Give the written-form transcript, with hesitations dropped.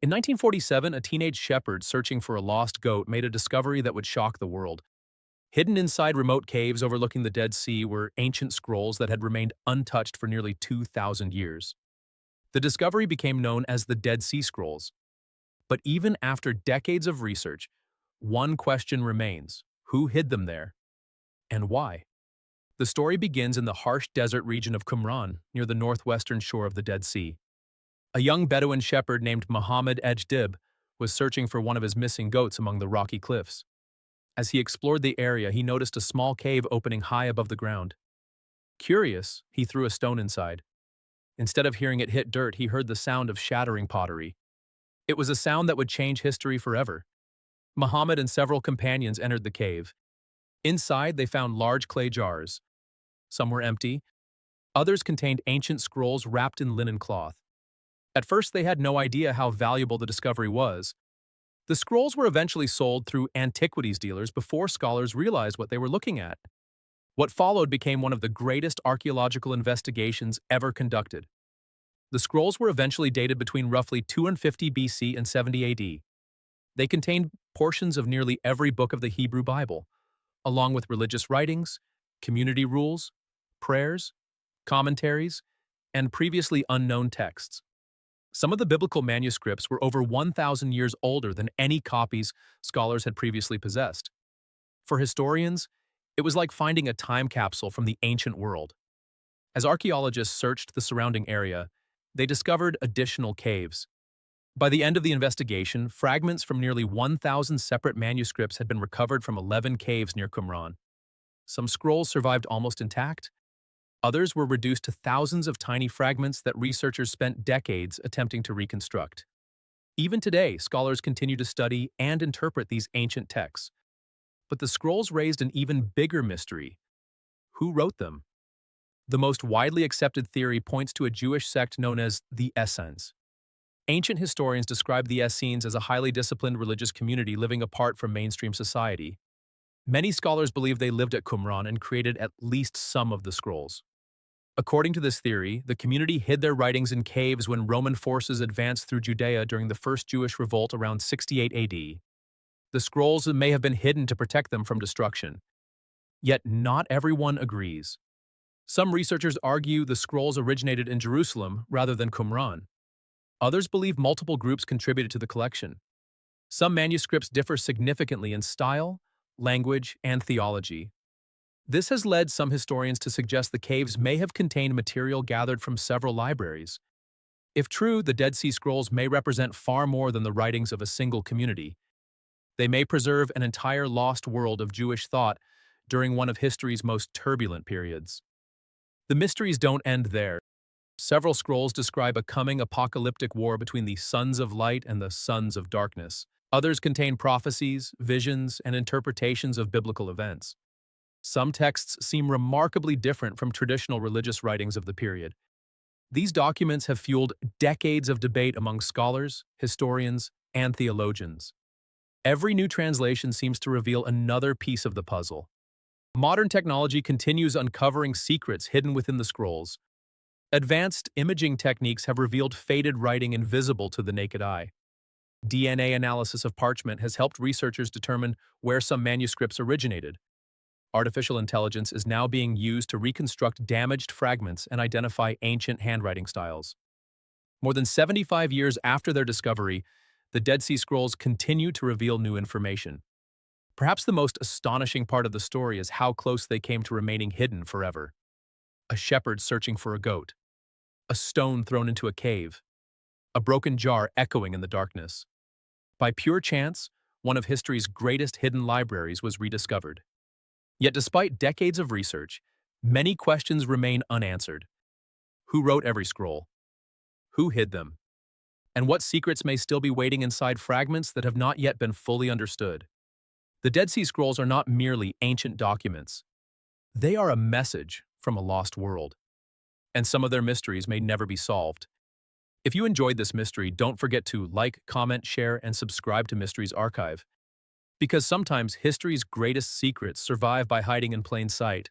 In 1947, a teenage shepherd searching for a lost goat made a discovery that would shock the world. Hidden inside remote caves overlooking the Dead Sea were ancient scrolls that had remained untouched for nearly 2,000 years. The discovery became known as the Dead Sea Scrolls. But even after decades of research, one question remains: who hid them there, and why? The story begins in the harsh desert region of Qumran, near the northwestern shore of the Dead Sea. A young Bedouin shepherd named Muhammad Ejdib was searching for one of his missing goats among the rocky cliffs. As he explored the area, he noticed a small cave opening high above the ground. Curious, he threw a stone inside. Instead of hearing it hit dirt, he heard the sound of shattering pottery. It was a sound that would change history forever. Muhammad and several companions entered the cave. Inside, they found large clay jars. Some were empty. Others contained ancient scrolls wrapped in linen cloth. At first, they had no idea how valuable the discovery was. The scrolls were eventually sold through antiquities dealers before scholars realized what they were looking at. What followed became one of the greatest archaeological investigations ever conducted. The scrolls were eventually dated between roughly 250 BC and 70 AD. They contained portions of nearly every book of the Hebrew Bible, along with religious writings, community rules, prayers, commentaries, and previously unknown texts. Some of the biblical manuscripts were over 1,000 years older than any copies scholars had previously possessed. For historians, it was like finding a time capsule from the ancient world. As archaeologists searched the surrounding area, they discovered additional caves. By the end of the investigation, fragments from nearly 1,000 separate manuscripts had been recovered from 11 caves near Qumran. Some scrolls survived almost intact. Others were reduced to thousands of tiny fragments that researchers spent decades attempting to reconstruct. Even today, scholars continue to study and interpret these ancient texts. But the scrolls raised an even bigger mystery. Who wrote them? The most widely accepted theory points to a Jewish sect known as the Essenes. Ancient historians describe the Essenes as a highly disciplined religious community living apart from mainstream society. Many scholars believe they lived at Qumran and created at least some of the scrolls. According to this theory, the community hid their writings in caves when Roman forces advanced through Judea during the First Jewish Revolt around 68 AD. The scrolls may have been hidden to protect them from destruction. Yet not everyone agrees. Some researchers argue the scrolls originated in Jerusalem rather than Qumran. Others believe multiple groups contributed to the collection. Some manuscripts differ significantly in style, language, and theology. This has led some historians to suggest the caves may have contained material gathered from several libraries. If true, the Dead Sea Scrolls may represent far more than the writings of a single community. They may preserve an entire lost world of Jewish thought during one of history's most turbulent periods. The mysteries don't end there. Several scrolls describe a coming apocalyptic war between the sons of light and the sons of darkness. Others contain prophecies, visions, and interpretations of biblical events. Some texts seem remarkably different from traditional religious writings of the period. These documents have fueled decades of debate among scholars, historians, and theologians. Every new translation seems to reveal another piece of the puzzle. Modern technology continues uncovering secrets hidden within the scrolls. Advanced imaging techniques have revealed faded writing invisible to the naked eye. DNA analysis of parchment has helped researchers determine where some manuscripts originated. Artificial intelligence is now being used to reconstruct damaged fragments and identify ancient handwriting styles. More than 75 years after their discovery, the Dead Sea Scrolls continue to reveal new information. Perhaps the most astonishing part of the story is how close they came to remaining hidden forever. A shepherd searching for a goat. A stone thrown into a cave. A broken jar echoing in the darkness. By pure chance, one of history's greatest hidden libraries was rediscovered. Yet despite decades of research, many questions remain unanswered. Who wrote every scroll? Who hid them? And what secrets may still be waiting inside fragments that have not yet been fully understood? The Dead Sea Scrolls are not merely ancient documents. They are a message from a lost world. And some of their mysteries may never be solved. If you enjoyed this mystery, don't forget to like, comment, share, and subscribe to Mysteries Archive. Because sometimes history's greatest secrets survive by hiding in plain sight.